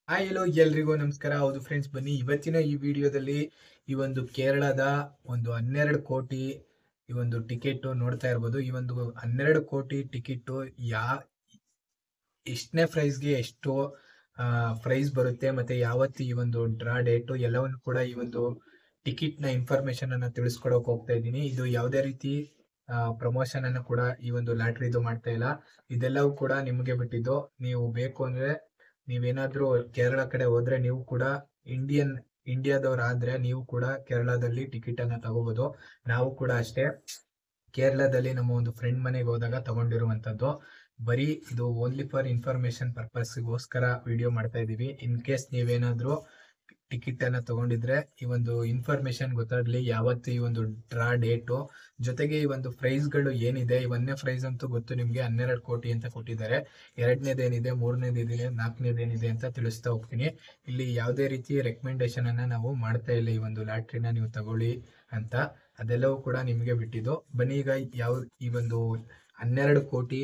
Hi ಎಲ್ಲೋ ಎಲ್ರಿಗೂ ನಮಸ್ಕಾರ. ಹೌದು ಫ್ರೆಂಡ್ಸ್, ಬನ್ನಿ ಇವತ್ತಿನ ಈ ವಿಡಿಯೋದಲ್ಲಿ ಈ ಒಂದು ಕೇರಳದ ಒಂದು 12 ಕೋಟಿ ಈ ಒಂದು ಟಿಕೆಟ್ ನೋಡ್ತಾ ಇರ್ಬೋದು. ಈ ಒಂದು 12 ಕೋಟಿ ಟಿಕೆಟ್ ಯಾ ಎಷ್ಟನೇ ಪ್ರೈಸ್ಗೆ ಎಷ್ಟು ಪ್ರೈಸ್ ಬರುತ್ತೆ, ಮತ್ತೆ ಯಾವತ್ತು ಈ ಒಂದು ಡ್ರಾ ಡೇಟು ಎಲ್ಲವನ್ನು ಕೂಡ ಈ ಒಂದು ಟಿಕೆಟ್ ನ ಇನ್ಫಾರ್ಮೇಶನ್ ಅನ್ನ ತಿಳಿಸ್ಕೊಡಕ್ ಹೋಗ್ತಾ ಇದ್ದೀನಿ. ಇದು ಯಾವುದೇ ರೀತಿ ಪ್ರಮೋಷನ್ ಅನ್ನು ಕೂಡ ಈ ಒಂದು ಲಾಟ್ರಿದು ಮಾಡ್ತಾ ಇಲ್ಲ. ಇದೆಲ್ಲವೂ ಕೂಡ ನಿಮಗೆ ಬಿಟ್ಟಿದ್ದು. ನೀವು ಬೇಕು ಅಂದ್ರೆ ನೀವೇನಾದ್ರೂ ಕೇರಳ ಕಡೆ ಹೋದ್ರೆ ನೀವು ಕೂಡ ಇಂಡಿಯಾದವರಾದ್ರೆ ನೀವು ಕೂಡ ಕೇರಳದಲ್ಲಿ ಟಿಕೆಟ್ ಅನ್ನ ತಗೋಬಹುದು. ನಾವು ಕೂಡ ಅಷ್ಟೇ ಕೇರಳದಲ್ಲಿ ನಮ್ಮ ಒಂದು ಫ್ರೆಂಡ್ ಮನೆಗೆ ಹೋದಾಗ ತಗೊಂಡಿರುವಂತದ್ದು. ಬರೀ ಇದು ಓನ್ಲಿ ಫಾರ್ ಇನ್ಫಾರ್ಮೇಶನ್ ಪರ್ಪಸ್ಗೋಸ್ಕರ ವಿಡಿಯೋ ಮಾಡ್ತಾ ಇದೀವಿ. ಇನ್ ಕೇಸ್ ನೀವೇನಾದ್ರೂ ಟಿಕೆಟ್ ಅನ್ನ ತಗೊಂಡಿದ್ರೆ ಈ ಒಂದು ಇನ್ಫಾರ್ಮೇಶನ್ ಗೊತ್ತಾಗ್ಲಿ, ಯಾವತ್ತು ಈ ಒಂದು ಡ್ರಾ ಡೇಟು, ಜೊತೆಗೆ ಈ ಒಂದು ಪ್ರೈಸ್ ಗಳು ಏನಿದೆ. ಈ ಒಂದನೇ ಪ್ರೈಸ್ ಅಂತೂ ಗೊತ್ತು ನಿಮ್ಗೆ, 12 ಕೋಟಿ ಅಂತ ಕೊಟ್ಟಿದ್ದಾರೆ. ಎರಡನೇದೇನಿದೆ, ಮೂರನೇದೇನಿದೆ, ನಾಲ್ಕನೇದೇನಿದೆ ಅಂತ ತಿಳಿಸ್ತಾ ಹೋಗ್ತೀನಿ. ಇಲ್ಲಿ ಯಾವುದೇ ರೀತಿ ರೆಕಮೆಂಡೇಶನ್ ಅನ್ನ ನಾವು ಮಾಡ್ತಾ ಇಲ್ಲ ಈ ಒಂದು ಲಾಟ್ರಿನ ನೀವು ತಗೊಳ್ಳಿ ಅಂತ. ಅದೆಲ್ಲವೂ ಕೂಡ ನಿಮಗೆ ಬಿಟ್ಟಿದ್ದು. ಬನ್ನಿ ಈಗ ಈ ಒಂದು 12 ಕೋಟಿ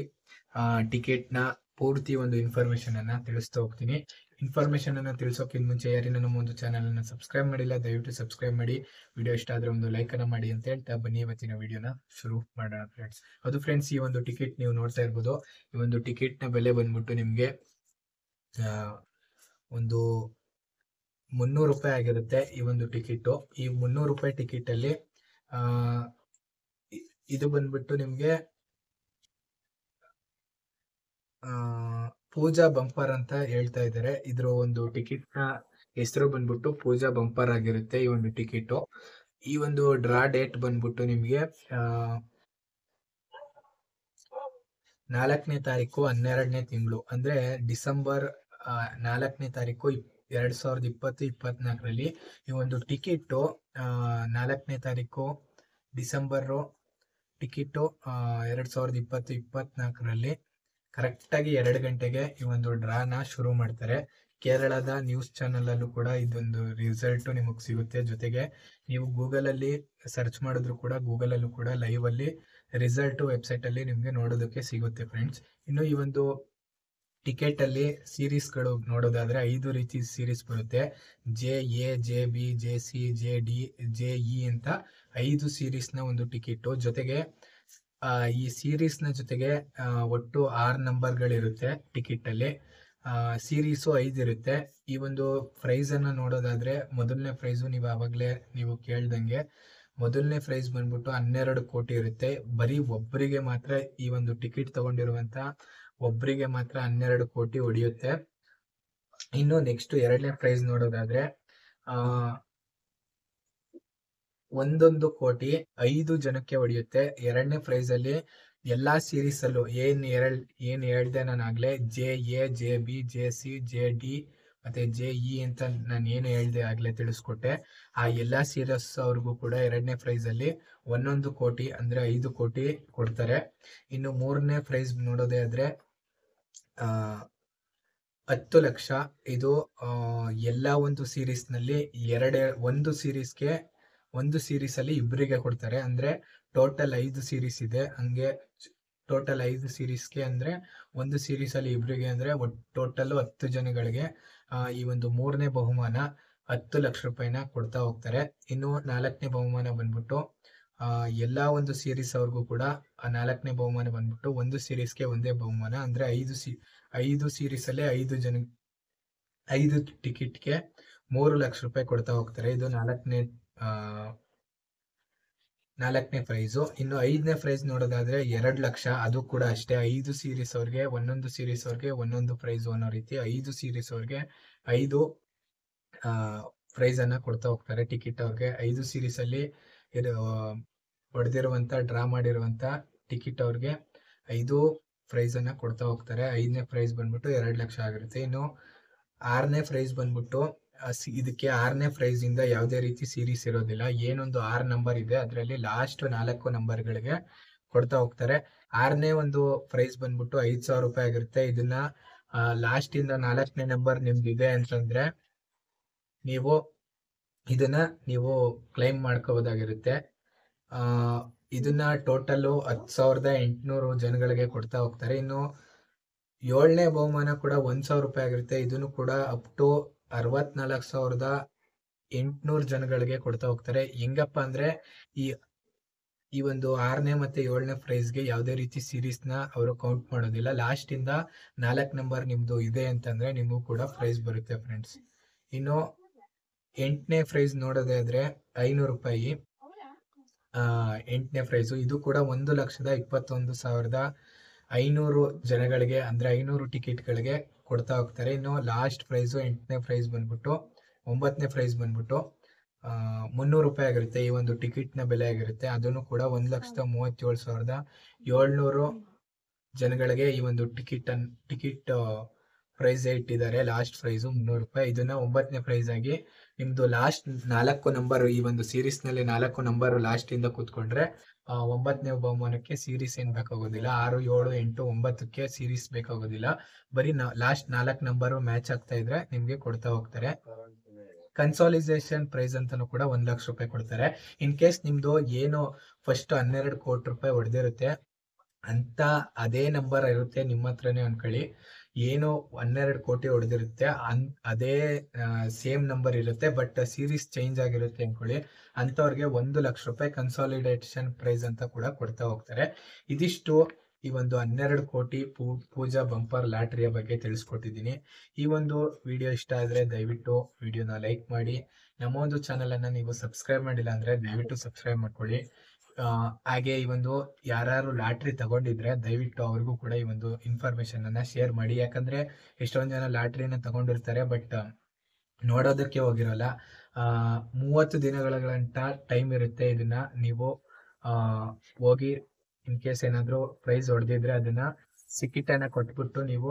ಟಿಕೆಟ್ ನ ಪೂರ್ತಿ ಒಂದು ಇನ್ಫಾರ್ಮೇಶನ್ ಅನ್ನ ತಿಳಿಸ್ತಾ ಹೋಗ್ತೀನಿ. ಇನ್ಫಾರ್ಮೇಶನ್ ಅನ್ನ ತಿಳಿಸೋಕ್ಕಿಂತ ಮುಂಚೆ ಯಾರಿನ ನಮ್ಮ ಒಂದು ಚಾನಲ್ ಅನ್ನ ಸಬ್ಸ್ಕ್ರೈಬ್ ಮಾಡಿಲ್ಲ, ದಯವಿಟ್ಟು ಸಬ್ಸ್ಕ್ರೈಬ್ ಮಾಡಿ. ವಿಡಿಯೋ ಇಷ್ಟ ಆದ್ರೆ ಒಂದು ಲೈಕ್ ಅನ್ನ ಮಾಡಿ ಅಂತ ಹೇಳ್ತಾ ಬನ್ನಿ ಇವತ್ತಿನ ವಿಡಿಯೋನ ಶುರು ಮಾಡೋಣ ಫ್ರೆಂಡ್ಸ್. ಅದು ಫ್ರೆಂಡ್ಸ್, ಈ ಒಂದು ಟಿಕೆಟ್ ನೀವು ನೋಡ್ತಾ ಇರ್ಬೋದು. ಈ ಒಂದು ಟಿಕೆಟ್ ನ ಬೆಲೆ ಬಂದ್ಬಿಟ್ಟು ನಿಮ್ಗೆ ಒಂದು 300 ರೂಪಾಯಿ ಆಗಿರುತ್ತೆ ಈ ಒಂದು ಟಿಕೆಟ್. ಈ 300 ರೂಪಾಯಿ ಟಿಕೆಟ್ ಅಲ್ಲಿ ಇದು ಬಂದ್ಬಿಟ್ಟು ನಿಮ್ಗೆ ಪೂಜಾ ಬಂಪರ್ ಅಂತ ಹೇಳ್ತಾ ಇದ್ದಾರೆ. ಇದ್ರ ಒಂದು ಟಿಕೆಟ್ ನ ಹೆಸರು ಬಂದ್ಬಿಟ್ಟು ಪೂಜಾ ಬಂಪರ್ ಆಗಿರುತ್ತೆ ಈ ಒಂದು ಟಿಕೆಟ್. ಈ ಒಂದು ಡ್ರಾ ಡೇಟ್ ಬಂದ್ಬಿಟ್ಟು ನಿಮ್ಗೆ 4ನೇ ತಾರೀಕು 12ನೇ ತಿಂಗಳು, ಅಂದ್ರೆ ಡಿಸೆಂಬರ್ 4ನೇ ತಾರೀಕು 2024ರಲ್ಲಿ ಈ ಒಂದು ಟಿಕೆಟ್ 4ನೇ ತಾರೀಕು ಡಿಸೆಂಬರ್ ಟಿಕೆಟ್ 2024ರಲ್ಲಿ ಕರೆಕ್ಟ್ ಆಗಿ 2 ಗಂಟೆಗೆ ಈ ಒಂದು ಡ್ರಾನ ಶುರು ಮಾಡ್ತಾರೆ. ಕೇರಳದ ನ್ಯೂಸ್ ಚಾನೆಲ್ ಅಲ್ಲೂ ಕೂಡ ಇದೊಂದು ರಿಸಲ್ಟ್ ನಿಮಗೆ ಸಿಗುತ್ತೆ. ಜೊತೆಗೆ ನೀವು ಗೂಗಲ್ ಅಲ್ಲಿ ಸರ್ಚ್ ಮಾಡಿದ್ರು ಕೂಡ ಗೂಗಲ್ ಅಲ್ಲೂ ಕೂಡ ಲೈವ್ ಅಲ್ಲಿ ರಿಸಲ್ಟ್ ವೆಬ್ಸೈಟ್ ಅಲ್ಲಿ ನಿಮ್ಗೆ ನೋಡೋದಕ್ಕೆ ಸಿಗುತ್ತೆ ಫ್ರೆಂಡ್ಸ್. ಇನ್ನು ಈ ಒಂದು ಟಿಕೆಟ್ ಅಲ್ಲಿ ಸೀರೀಸ್ ಗಳು ನೋಡೋದಾದ್ರೆ 5 ರೀತಿ ಸೀರೀಸ್ ಬರುತ್ತೆ. JA, JB, JC, JD, JE ಅಂತ 5 ಸೀರೀಸ್ ನ ಒಂದು ಟಿಕೆಟ್. ಜೊತೆಗೆ ಈ ಸೀರೀಸ್ ನ ಜೊತೆಗೆ ಒಟ್ಟು 6 ನಂಬರ್ಗಳಿರುತ್ತೆ ಟಿಕೆಟ್ ಅಲ್ಲಿ. ಸೀರೀಸು 5 ಇರುತ್ತೆ. ಈ ಒಂದು ಪ್ರೈಸ್ ಅನ್ನ ನೋಡೋದಾದ್ರೆ ಮೊದಲನೇ ಪ್ರೈಸ್ ನೀವು ಕೇಳ್ದಂಗೆ ಮೊದಲನೇ ಪ್ರೈಸ್ ಬಂದ್ಬಿಟ್ಟು 12 ಕೋಟಿ ಇರುತ್ತೆ. ಬರೀ ಒಬ್ಬರಿಗೆ ಮಾತ್ರ ಈ ಒಂದು ಟಿಕೆಟ್ ತಗೊಂಡಿರುವಂತ ಒಬ್ಬರಿಗೆ ಮಾತ್ರ 12 ಕೋಟಿ ಹೊಡೆಯುತ್ತೆ. ಇನ್ನು ನೆಕ್ಸ್ಟ್ ಎರಡನೇ ಪ್ರೈಸ್ ನೋಡೋದಾದ್ರೆ 1 ಕೋಟಿ 5 ಜನಕ್ಕೆ ಹೊಡೆಯುತ್ತೆ. ಎರಡನೇ ಪ್ರೈಸ್ ಅಲ್ಲಿ ಎಲ್ಲಾ ಸೀರೀಸ್ ಅಲ್ಲೂ ಏನ್ ಹೇಳ್ದೆ ನಾನು ಆಗ್ಲೇ, JA, JB, JC, JD ಮತ್ತೆ JE ಅಂತ ನಾನು ಏನು ಹೇಳ್ದೆ ಆಗ್ಲೇ ತಿಳಿಸ್ಕೊಟ್ಟೆ. ಆ ಎಲ್ಲಾ ಸೀರೀಸ್ ಅವ್ರಿಗೂ ಕೂಡ ಎರಡನೇ ಪ್ರೈಸ್ ಅಲ್ಲಿ 1 ಕೋಟಿ ಅಂದ್ರೆ 5 ಕೋಟಿ ಕೊಡ್ತಾರೆ. ಇನ್ನು ಮೂರನೇ ಪ್ರೈಸ್ ನೋಡೋದೇ ಆದ್ರೆ 10 ಲಕ್ಷ. ಇದು ಎಲ್ಲಾ ಒಂದು ಸೀರೀಸ್ ನಲ್ಲಿ ಒಂದು ಸೀರೀಸ್ ಅಲ್ಲಿ ಇಬ್ಬರಿಗೆ ಕೊಡ್ತಾರೆ. ಅಂದ್ರೆ ಟೋಟಲ್ 5 ಸೀರೀಸ್ ಇದೆ. ಹಂಗೆ ಟೋಟಲ್ 5 ಸೀರೀಸ್ಗೆ ಅಂದ್ರೆ ಒಂದು ಸೀರೀಸ್ ಅಲ್ಲಿ ಇಬ್ಬರಿಗೆ ಅಂದ್ರೆ ಟೋಟಲ್ 10 ಜನಗಳಿಗೆ ಈ ಒಂದು ಮೂರನೇ ಬಹುಮಾನ 10 ಲಕ್ಷ ರೂಪಾಯಿನ ಕೊಡ್ತಾ ಹೋಗ್ತಾರೆ. ಇನ್ನು 4ನೇ ಬಹುಮಾನ ಬಂದ್ಬಿಟ್ಟು ಎಲ್ಲಾ ಒಂದು ಸೀರೀಸ್ ಅವ್ರಿಗೂ ಕೂಡ ಆ 4ನೇ ಬಹುಮಾನ ಬಂದ್ಬಿಟ್ಟು ಒಂದು ಸೀರೀಸ್ಗೆ ಒಂದೇ ಬಹುಮಾನ. ಅಂದ್ರೆ 5 ಸೀರೀಸ್ ಅಲ್ಲಿ 5 ಟಿಕೆಟ್ಗೆ 3 ಲಕ್ಷ ರೂಪಾಯಿ ಕೊಡ್ತಾ ಹೋಗ್ತಾರೆ. ಇದು 4ನೇ ಪ್ರೈಸು. ಇನ್ನು 5ನೇ ಪ್ರೈಸ್ ನೋಡೋದಾದ್ರೆ 2 ಲಕ್ಷ. ಅದು ಕೂಡ ಅಷ್ಟೇ 5 ಸೀರೀಸ್ ಅವ್ರಿಗೆ ಒಂದೊಂದು ಪ್ರೈಸ್ ಅನ್ನೋ ರೀತಿ 5 ಸೀರೀಸ್ ಅವ್ರಿಗೆ 5 ಪ್ರೈಸ್ ಅನ್ನ ಕೊಡ್ತಾ ಹೋಗ್ತಾರೆ ಟಿಕೆಟ್ ಅವ್ರಿಗೆ. 5 ಸೀರೀಸ್ ಅಲ್ಲಿ ಹೊಡೆದಿರುವಂತ ಡ್ರಾ ಮಾಡಿರುವಂತ ಟಿಕೆಟ್ ಅವ್ರಿಗೆ 5 ಪ್ರೈಸ್ ಅನ್ನ ಕೊಡ್ತಾ ಹೋಗ್ತಾರೆ. 5ನೇ ಪ್ರೈಸ್ ಬಂದ್ಬಿಟ್ಟು 2 ಲಕ್ಷ ಆಗಿರುತ್ತೆ. ಇನ್ನು 6ನೇ ಪ್ರೈಸ್ ಬಂದ್ಬಿಟ್ಟು ಇದಕ್ಕೆ 6ನೇ ಪ್ರೈಸ್ ಇಂದ ಯಾವುದೇ ರೀತಿ ಸೀರೀಸ್ ಇರೋದಿಲ್ಲ. ಏನೊಂದು 6 ನಂಬರ್ ಇದೆ ಅದರಲ್ಲಿ ಲಾಸ್ಟ್ 4 ನಂಬರ್ಗಳಿಗೆ ಕೊಡ್ತಾ ಹೋಗ್ತಾರೆ. 6ನೇ ಒಂದು ಪ್ರೈಸ್ ಬಂದ್ಬಿಟ್ಟು 5,000 ರೂಪಾಯಿ ಆಗಿರುತ್ತೆ. ಇದನ್ನ ಲಾಸ್ಟ್ ಇಂದ 4ನೇ ನಂಬರ್ ನಿಮ್ದಿದೆ ಅಂತಂದ್ರೆ ನೀವು ಕ್ಲೈಮ್ ಮಾಡ್ಕೋಬಹುದಾಗಿರುತ್ತೆ. ಇದನ್ನ ಟೋಟಲ್ 10,800 ಜನಗಳಿಗೆ ಕೊಡ್ತಾ ಹೋಗ್ತಾರೆ. ಇನ್ನು ಏಳನೇ ಬಹುಮಾನ ಕೂಡ 1,000 ರೂಪಾಯಿ ಆಗಿರುತ್ತೆ. ಇದನ್ನು ಕೂಡ ಅಪ್ ಟು 64,800 ಜನಗಳಿಗೆ ಕೊಡ್ತಾ ಹೋಗ್ತಾರೆ. ಹೆಂಗಪ್ಪ ಅಂದ್ರೆ ಈ ಈ ಒಂದು 6ನೇ ಮತ್ತೆ 7ನೇ ಪ್ರೈಸ್ಗೆ ಯಾವುದೇ ರೀತಿ ಸೀರೀಸ್ ನ ಅವರು ಕೌಂಟ್ ಮಾಡೋದಿಲ್ಲ. ಲಾಸ್ಟ್ ಇಂದ 4 ನಂಬರ್ ನಿಮ್ದು ಇದೆ ಅಂತಂದ್ರೆ ನಿಮಗೂ ಕೂಡ ಪ್ರೈಸ್ ಬರುತ್ತೆ ಫ್ರೆಂಡ್ಸ್. ಇನ್ನು 8ನೇ ಪ್ರೈಸ್ ನೋಡೋದೇ ಆದ್ರೆ 500 ರೂಪಾಯಿ 8ನೇ ಪ್ರೈಸು. ಇದು ಕೂಡ 1,21,500 ಜನಗಳಿಗೆ ಅಂದ್ರೆ 500 ಟಿಕೆಟ್ಗಳಿಗೆ ಕೊಡ್ತಾ ಹೋಗ್ತಾರೆ. ಇನ್ನು ಲಾಸ್ಟ್ ಪ್ರೈಸು 8ನೇ ಪ್ರೈಸ್ ಬಂದ್ಬಿಟ್ಟು 9ನೇ ಪ್ರೈಸ್ ಬಂದ್ಬಿಟ್ಟು 300 ರೂಪಾಯಿ ಆಗಿರುತ್ತೆ. ಈ ಒಂದು ಟಿಕೆಟ್ ನ ಬೆಲೆ ಆಗಿರುತ್ತೆ. ಅದನ್ನು ಕೂಡ 1,37,700 ಜನಗಳಿಗೆ ಈ ಒಂದು ಟಿಕೆಟ್ ಪ್ರೈಸ್ ಇಟ್ಟಿದ್ದಾರೆ. ಲಾಸ್ಟ್ ಪ್ರೈಸು 300 ರೂಪಾಯಿ. ಇದನ್ನ 9ನೇ ಪ್ರೈಸ್ ಆಗಿ ನಿಮ್ದು ಲಾಸ್ಟ್ 4 ನಂಬರ್ ಈ ಒಂದು ಸೀರೀಸ್ ನಲ್ಲಿ 4 ನಂಬರ್ ಲಾಸ್ಟ್ ಇಂದ ಕೂತ್ಕೊಂಡ್ರೆ 9ನೇ ಬಹುಮಾನಕ್ಕೆ ಸೀರೀಸ್ ಏನ್ ಬೇಕಾಗೋದಿಲ್ಲ. 6, 7, 8, 9ಕ್ಕೆ ಸೀರೀಸ್ ಬೇಕಾಗೋದಿಲ್ಲ. ಬರೀ ಲಾಸ್ಟ್ 4 ನಂಬರ್ ಮ್ಯಾಚ್ ಆಗ್ತಾ ಇದ್ರೆ ನಿಮ್ಗೆ ಕೊಡ್ತಾ ಹೋಗ್ತಾರೆ. ಕನ್ಸಾಲಿಡೇಷನ್ ಪ್ರೈಸ್ ಅಂತಾನು ಕೂಡ 1 ಲಕ್ಷ ರೂಪಾಯಿ ಕೊಡ್ತಾರೆ. ಇನ್ ಕೇಸ್ ನಿಮ್ದು ಏನು ಫಸ್ಟ್ 12 ಕೋಟಿ ರೂಪಾಯಿ ಹೊಡೆದಿರುತ್ತೆ ಅಂತ ಅದೇ ನಂಬರ್ ಇರುತ್ತೆ ನಿಮ್ಮ ಹತ್ರನೇ ಅನ್ಕೊಳ್ಳಿ. ಏನು 12 ಕೋಟಿ ಹೊಡೆದಿರುತ್ತೆ ಅದೇ ಸೇಮ್ ನಂಬರ್ ಇರುತ್ತೆ, ಬಟ್ ಸೀರೀಸ್ ಚೇಂಜ್ ಆಗಿರುತ್ತೆ ಅನ್ಕೊಳ್ಳಿ. ಅಂತವ್ರಿಗೆ 1 ಲಕ್ಷ ರೂಪಾಯಿ ಕನ್ಸಾಲಿಡೇಷನ್ ಪ್ರೈಸ್ ಅಂತ ಕೂಡ ಕೊಡ್ತಾ ಹೋಗ್ತಾರೆ. ಇದಿಷ್ಟು ಈ ಒಂದು 12 ಕೋಟಿ ಪೂಜಾ ಬಂಪರ್ ಲಾಟ್ರಿಯ ಬಗ್ಗೆ ತಿಳಿಸ್ಕೊಟ್ಟಿದ್ದೀನಿ. ಈ ಒಂದು ವಿಡಿಯೋ ಇಷ್ಟ ಆದ್ರೆ ದಯವಿಟ್ಟು ವಿಡಿಯೋನ ಲೈಕ್ ಮಾಡಿ. ನಮ್ಮ ಒಂದು ಚಾನಲ್ ಅನ್ನ ನೀವು ಸಬ್ಸ್ಕ್ರೈಬ್ ಮಾಡಿಲ್ಲ ಅಂದ್ರೆ ದಯವಿಟ್ಟು ಸಬ್ಸ್ಕ್ರೈಬ್ ಮಾಡ್ಕೊಳ್ಳಿ. ಹಾಗೆ ಈ ಒಂದು ಯಾರು ಲಾಟ್ರಿ ತಗೊಂಡಿದ್ರೆ ದಯವಿಟ್ಟು ಅವ್ರಿಗೂ ಕೂಡ ಈ ಒಂದು ಇನ್ಫಾರ್ಮೇಶನ್ ಅನ್ನ ಶೇರ್ ಮಾಡಿ. ಯಾಕಂದ್ರೆ ಎಷ್ಟೊಂದ್ ಜನ ಲಾಟ್ರಿನ ತಗೊಂಡಿರ್ತಾರೆ ಬಟ್ ನೋಡೋದಕ್ಕೆ ಹೋಗಿರಲ್ಲ. 30 ದಿನಗಳ ಗಂಟ ಟೈಮ್ ಇರುತ್ತೆ. ಇದನ್ನ ನೀವು ಹೋಗಿ ಇನ್ ಕೇಸ್ ಏನಾದ್ರು ಪ್ರೈಸ್ ಹೊಡೆದಿದ್ರೆ ಅದನ್ನ ಸಿಕ್ಕಿಟನ್ನ ಕೊಟ್ಬಿಟ್ಟು ನೀವು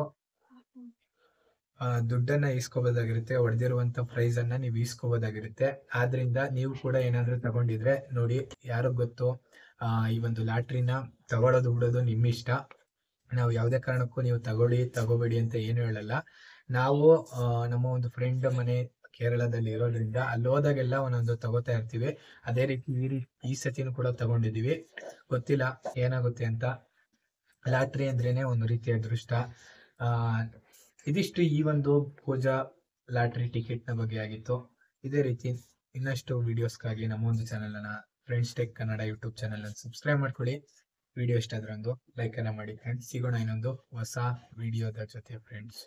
ದುಡ್ಡನ್ನ ಈಸ್ಕೋಬೋದಾಗಿರುತ್ತೆ. ಹೊಡೆದಿರುವಂತ ಪ್ರೈಸ್ ಅನ್ನ ನೀವು ಈಸ್ಕೋಬೋದಾಗಿರುತ್ತೆ. ಆದ್ರಿಂದ ನೀವು ಕೂಡ ಏನಾದ್ರು ತಗೊಂಡಿದ್ರೆ ನೋಡಿ, ಯಾರು ಗೊತ್ತು, ಈ ಒಂದು ಲಾಟ್ರಿನ ತಗೊಳ್ಳೋದು ಬಿಡೋದು ನಿಮ್ ಇಷ್ಟ. ನಾವು ಯಾವುದೇ ಕಾರಣಕ್ಕೂ ನೀವು ತಗೋಬೇಡಿ ಅಂತ ಏನು ಹೇಳಲ್ಲ. ನಾವು ನಮ್ಮ ಒಂದು ಫ್ರೆಂಡ್ ಮನೆ ಕೇರಳದಲ್ಲಿ ಇರೋದ್ರಿಂದ ಅಲ್ಲಿ ಹೋದಾಗೆಲ್ಲ ಒಂದೊಂದು ತಗೋತಾ ಇರ್ತೀವಿ. ಅದೇ ರೀತಿ ಈ ಸತಿನೂ ಕೂಡ ತಗೊಂಡಿದೀವಿ. ಗೊತ್ತಿಲ್ಲ ಏನಾಗುತ್ತೆ ಅಂತ. ಲಾಟ್ರಿ ಅಂದ್ರೇನೆ ಒಂದು ರೀತಿಯ ಅದೃಷ್ಟ. ಇದಿಷ್ಟು ಈ ಒಂದು ಪೂಜಾ ಲಾಟ್ರಿ ಟಿಕೆಟ್ ನ ಬಗ್ಗೆ ಆಗಿತ್ತು. ಇದೇ ರೀತಿ ಇನ್ನಷ್ಟು ವಿಡಿಯೋಸ್ಗಾಗಿ ನಮ್ಮ ಒಂದು ಚಾನೆಲ್ ಅನ್ನ friends tech Kannada YouTube channel ಅನ್ನು ಸಬ್ಸ್ಕ್ರೈಬ್ ಮಾಡ್ಕೊಳ್ಳಿ. ವಿಡಿಯೋ ಇಷ್ಟ ಆದ್ರೆ ಒಂದು ಲೈಕ್ ಅನ್ನ ಮಾಡಿ ಫ್ರೆಂಡ್ಸ್. ಸಿಗೋಣ ಇನ್ನೊಂದು ಹೊಸ ವಿಡಿಯೋದ ಜೊತೆ ಫ್ರೆಂಡ್ಸ್.